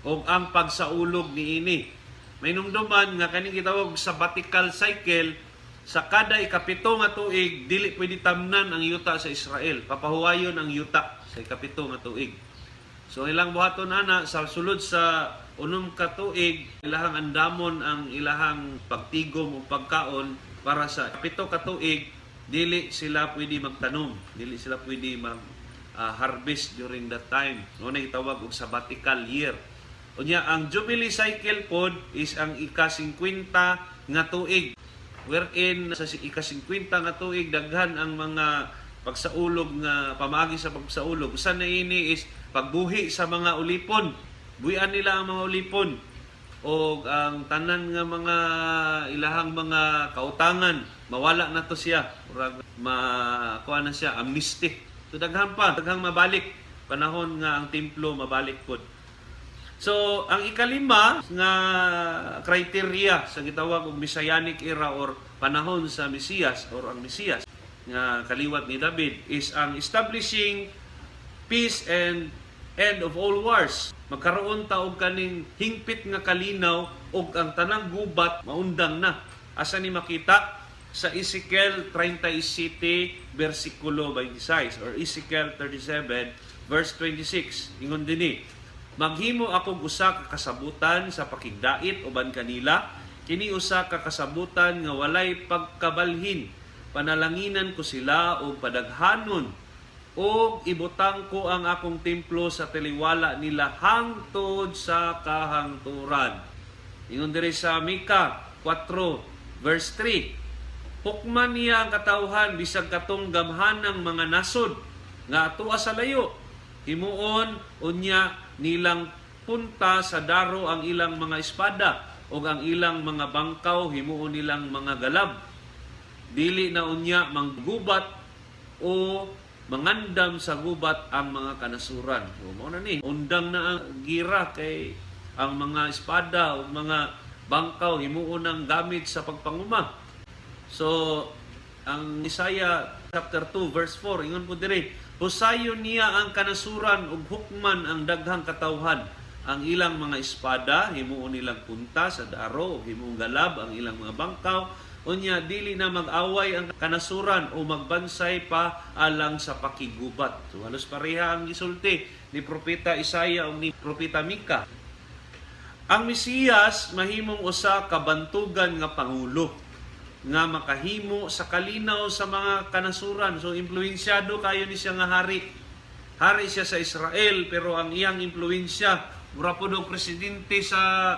o ang pagsaulog niini. May numduman nga kaning gitawag sabbatical cycle. Sa kada ikapito nga tuig, dili pwede tamnan ang yuta sa Israel. Papahuwayon ang yuta sa ikapito nga tuig. So ilang buhaton ana sa sulod sa unom ka tuig, ilahang andamon ang ilahang pagtigom o pagkaon para sa kapito ka tuig, dili sila pwede magtanom, dili sila pwede mag-harvest during that time. Ano na itawag og sabbatical year. Unya ang Jubilee cycle pod is ang ika-50 nga tuig. Wherein sa ika-50 nga tuig daghan ang mga pagsaulog nga pamaagi sa pagsaulog. Usa na ini is pagbuhi sa mga ulipon. Buhian nila ang mga ulipon o ang tanan nga mga ilahang mga kautangan mawala na to siya. Murag makuha na siya amnesty. So daghang mabalik panahon nga ang templo mabalik pod. So, ang ikalima nga criteria sa gitawag og Messianic era or panahon sa Mesiyas or ang Mesiyas nga kaliwat ni David is ang establishing peace and end of all wars. Magkaroon ta og kaning hingpit nga kalinaw og ang tanang gubat maundang na. asa ni makita sa Ezekiel 37 versikulo 26 or Ezekiel 37 verse 26. Ingon dinhi, maghimo akong usa ka kasabutan sa pakigdait uban kanila, kini usa ka kasabutan nga walay pagkabalhin. Panalanginan ko sila o padaghanon o ibutang ko ang akong templo sa taliwala nila hangtod sa kahangturan. Ingon diri sa Mika 4 verse 3, hukman niya ang katawhan bisag katong gamhanang mga nasod nga atoa sa layo. Himuon unya nilang punta sa daro ang ilang mga espada o ang ilang mga bangkaw himuon nilang mga galab. Dili na unya manggubat o mangandam sa gubat ang mga kanasuran. So, mao na ni, undang na ang gira kay ang mga espada o mga bangkaw himuon ang gamit sa pagpanguma. So, ang Isaiah chapter 2 verse 4 ingon po diri, husayon niya ang kanasuran ug hukman ang daghang katawhan. Ang ilang mga espada himuon nilang punta sa daro ug himuong galab ang ilang mga bangkaw. Unya dili na mag-away ang kanasuran o magbansay pa alang sa pakigubat. So halos pareha ang gisulti ni propeta Isaiah o ni propeta Mika. Ang Mesiyas mahimong usa ka bantugan nga pangulo nga makahimo sa kalinaw sa mga kanasuran. So impluwensyado kayo ni siya nga hari. Hari siya sa Israel pero ang iyang impluwensya mura po daw presidente sa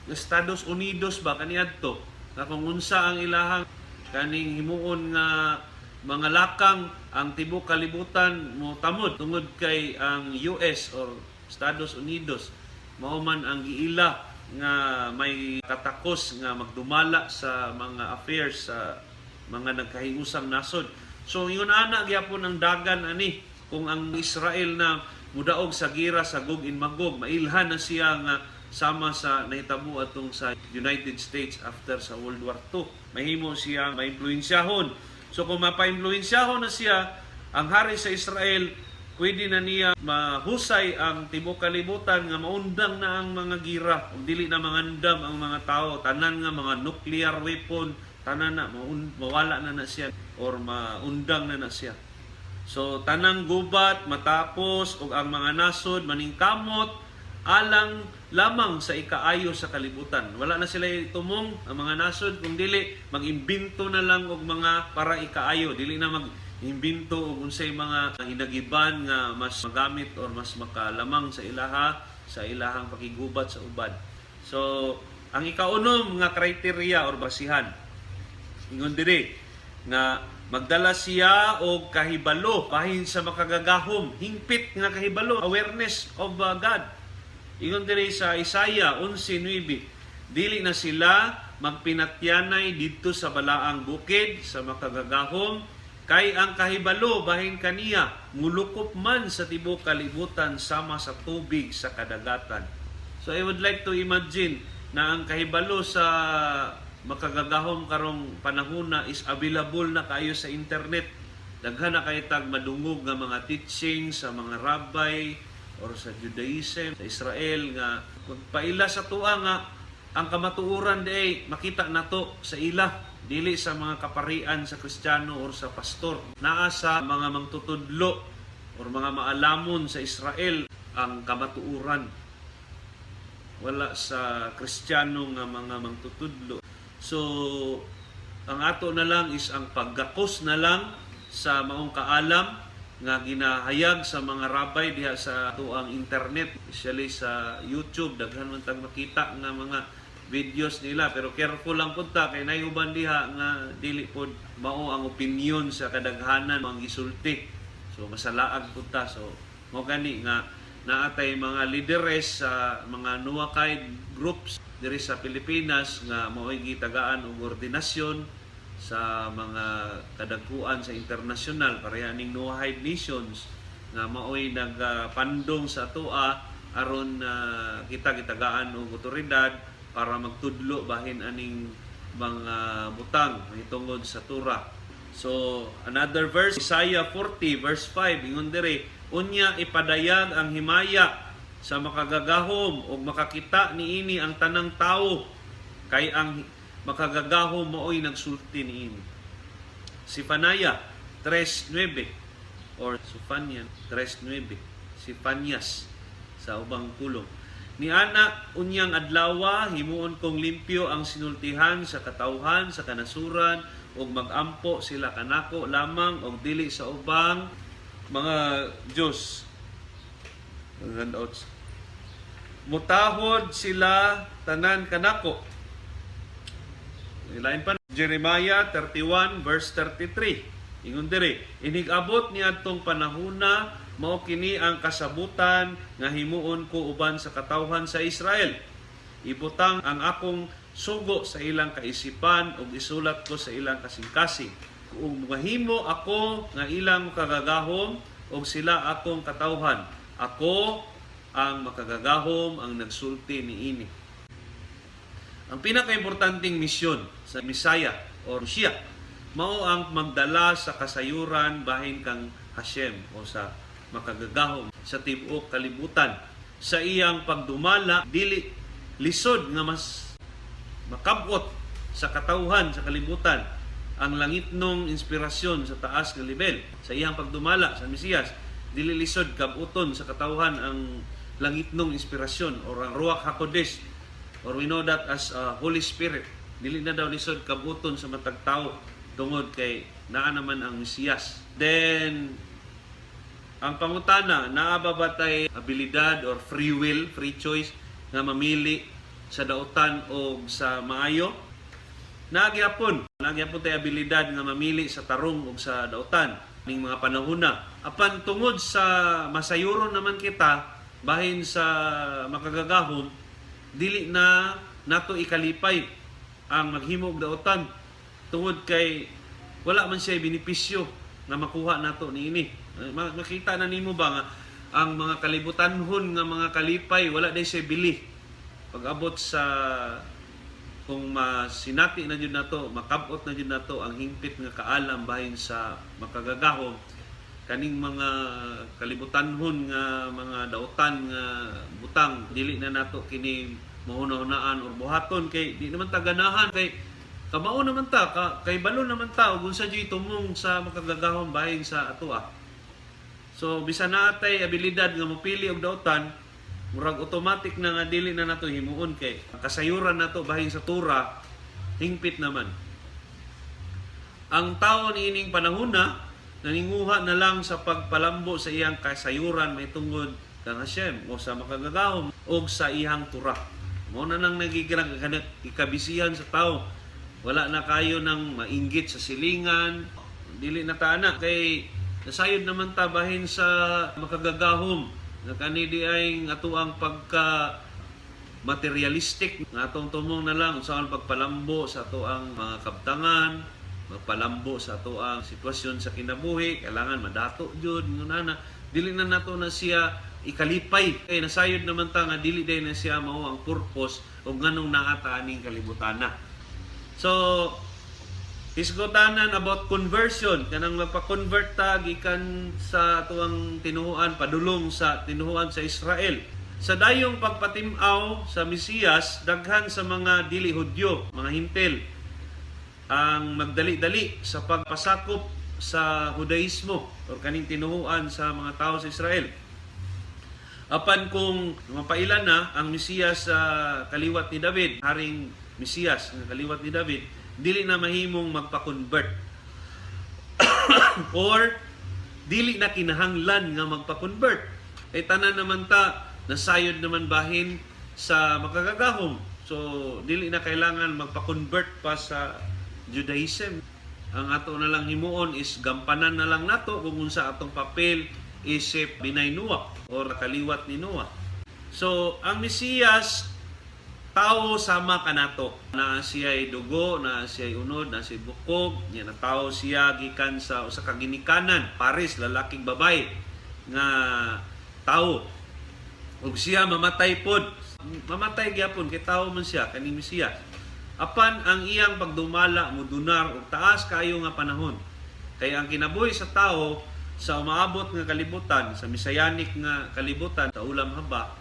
Estados Unidos ba kaniadto. Na kung unsa ang ilahang kaning himuon nga mga lakang ang tibok kalibutan mo tamod tungod kay ang US or Estados Unidos mao man ang giila nga may katakos nga magdumala sa mga affairs sa mga nagkahiusang nasod. So yun ana gyapon ang dagan ani kung ang Israel na mudaog sa gira sa Gog and Magog mailhan na siya nga sama sa nahitabo atong sa United States after sa World War II. Mahimo siya maimpluwensyahon. So kung mapaimpluwensyahon na siya, ang hari sa Israel, pwede na niya mahusay ang tibok kalibutan nga maundang na ang mga gira. Kung dili na mangandam ang mga tao, tanan nga mga nuclear weapon, tanan na mawala na siya or maundang na siya. So tanang gubat, matapos, ug ang mga nasod, maningkamot, alang lamang sa ikaayo sa kalibutan. Wala na sila tumong ang mga nasod kung dili mag-imbento na lang og mga para ikaayo, dili na mag-imbento og unsay mga hinagiban nga mas magamit or mas makalamang sa ilahang pakigubat sa uban. So ang ikaunom nga kriteria or basihan ingon diri nga magdala siya og kahibalo bahin sa makagagahom, hingpit nga kahibalo, awareness of God. Ingon diri sa Isaiah 11:9, dili na sila magpinatyanay didto sa balaang bukid sa makagagahom kay ang kahibalo bahin kaniya mulukop man sa tibok kalibutan sama sa tubig sa kadagatan. So I would like to imagine na ang kahibalo sa makagagahom karong panahona is available na kayo sa internet. Daghan na kay tag madungog nga mga teaching sa mga rabbi or sa Judaism, sa Israel nga magpaila sa tuwa nga ang kamatuoran di makita nato sa ila, dili sa mga kaparian sa Kristiyano or sa pastor. Naa sa mga mangtutudlo or mga maalamon sa Israel ang kamatuoran. Wala sa Kristiyano nga mga mangtutudlo. So ang ato na lang is ang paggakos na lang sa maong kaalam nga ginahayag sa mga rabay diha sa tuang internet, especially sa YouTube. Daghan man tag makita nga mga videos nila, pero careful lang punta kay nayuban diha nga dili pod mao ang opinion sa kadaghanan ang gisulti. So masalaag punta. So mo gani nga naatay mga lideres sa mga Nuwakay groups diri sa Pilipinas nga mao'y gitagaan og ordinasyon sa mga kadagkuan sa internasyonal pareha ning Noahide Nations nga mao'y nagpandong sa atoa aron kita gitagaan og otoridad para magtudlo bahin aning mga butang mahitungod sa Torah. So another verse, Isaiah 40 verse 5 ingon diri, unya ipadayag ang himaya sa makagagahom ug makakita niini ang tanang tawo kay ang makagagahom mao'y nagsulti niini. Sifania 3:9 or Sufanian 3:9, Sifanias sa ubang pulong. Ni ana unyang adlawa himuon kong limpyo ang sinultihan sa katawhan sa kanasuran ug magampo sila kanako lamang og dili sa ubang mga Diyos. Handouts. Mutahod sila tanan kanako. Ilain pa Jeremiah 31 verse 33. Ingon diri, inigabot niadtong panahona mao kini ang kasabutan nga himuon ko uban sa katawhan sa Israel. Ibutang ang akong sugo sa ilang kaisipan ug isulat ko sa ilang kasing-kasing. Ug mahimo ako nga ilang kagagahom ug sila akong katawhan. Ako ang makagagahom ang nagsulti niini. Ang pinakaimportanteng misyon sa Misaya o Siya mao ang magdala sa kasayuran bahin kang Hashem o sa makagagahom sa tibuok kalibutan. Sa iyang pagdumala dili lisod nga mas makabot sa katawhan sa kalibutan ang langitnong inspirasyon sa taas nga level. Sa iyang pagdumala sa Mesiyas dili lisod kabuton sa katawhan ang langitnong inspirasyon or ang Ruach HaKodesh, or we know that as Holy Spirit. Dili na daw lisod kabuton sa matag tao tungod kay naa naman ang Mesiyas. Then ang pangutana, naa ba batay abilidad or free will, free choice nga mamili sa dautan o sa maayo? Nagyapon tay abilidad nga mamili sa tarong o sa dautan ning mga panahona. Apan tungod sa masayuron naman kita bahin sa makagagahom, dili na nato ikalipay ang maghimo og dautan tungod kay wala man siya benepisyo na makuha nato niini. Makita na nimo ba nga ang mga kalibutanhon nga mga kalipay wala day siya bili pag-abot sa kung masinati na jud nato, makabot na jud nato ang hingpit nga kaalam bahin sa makagagahom. Kaning mga kalibutanhon nga mga dautan nga butang dili na nato kini mahuna-hunaan or buhaton kay di naman ta ganahan kay kamao naman ta kay balo naman ta ug unsa jud tumong sa makagagahom bahin sa atoa. So bisan natay abilidad nga mopili og dautan, murag automatic na nga dili na nato himuon kay kasayuran nato bahin sa tura hingpit naman. Ang tawo niining panahona naninguha na lang sa pagpalambo sa iyang kasayuran may tungod kang Hashem o sa makagagahom o sa iyang tura. Mao na nang nagigirang ikabisihan sa tao. Wala na kayo nang mainggit sa silingan. Dili na taana kay nasayod naman ta bahin sa makagagahom na kanidi ay ato ang pagka materialistic nga atong tumong na lang sa pagpalambo sa ato ang mga kabtangan, magpalambo sa ato ang sitwasyon sa kinabuhi, kailangan madato jud ngunana dili na nato na siya ikalipay kay nasayod naman ta nga dili day na siya mao ang purpose ug nganong naata aning kalibutana. So hisgotanan about conversion kanang magpa-convert ta gikan sa tuang tinuhuan padulong sa tinuhuan sa Israel. Sa dayong pagpatim-aw sa Mesiyas daghan sa mga dili Hudyo, mga hintil ang magdali-dali sa pagpasakop sa Judaismo o kaning tinuhuan sa mga tao sa Israel. Apan kung mapailan na ang Mesiyas sa kaliwat ni David, haring Mesiyas ng kaliwat ni David, dili na mahimong magpa-convert or dili na kinahanglan nga magpa-convert. Ay tanan naman ta nasayod naman bahin sa makagagahom. So dili na kailangan magpa-convert pa sa Judaism. Ang ato na lang himuon is gampanan na lang nato kung unsa atong papel isip binay Noah or kaliwat ni Noah. So ang Mesiyas tao sama kanato na siya'y dugo, na siya'y unod, na siya'y bukog, niya na tao siya gikan sa usa ka ginikanan, pares lalaking babay nga tao. Ug siya mamatay pod. Mamatay gyapon kay tao man siya kaning Mesiyas. Apan ang iyang pagdumala mudunar og taas kayo nga panahon. Kay ang kinabuhi sa tao sa umaabot nga kalibutan, sa Messianic nga kalibutan, sa ulam haba,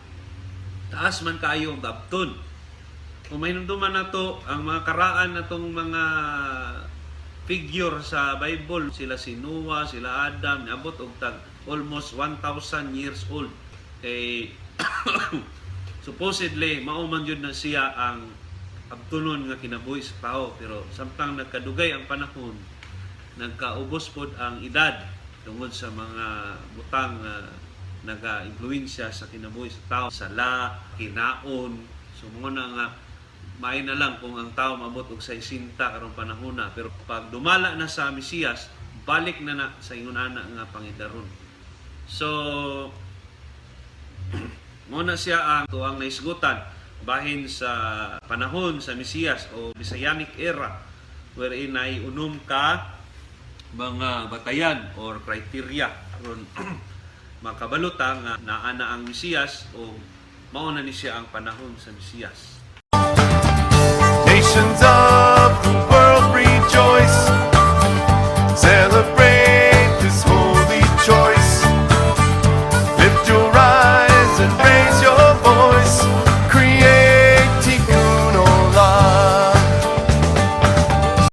taas man kayo og abton. Kung mahinumduman na to, ang mga karaan na tong mga figure sa Bible, sila si Noah, sila Adam, niabot og tag almost 1,000 years old. Kay supposedly mao man jud na siya ang abtunon nga kinabuhi sa tao, pero samtang nagkadugay ang panahon, nagkaubos pod ang edad tungod sa mga butang naga-impluwensya sa kinabuhi sa tao, sala, kinaon. So mo na nga may na lang kung ang tao maabot og 60 karong panahon na, pero pag dumala na sa Mesiyas, balik na sa ingon-ana nga pangidaron. So mo na siya ang tuang naisgutan bahin sa panahon sa Mesiyas o Messianic era, wherein ay unom ka mga batayan or criteria aron makabalota nga naa na ang Mesiyas o mao na ni siya ang panahon sa Mesiyas. Nations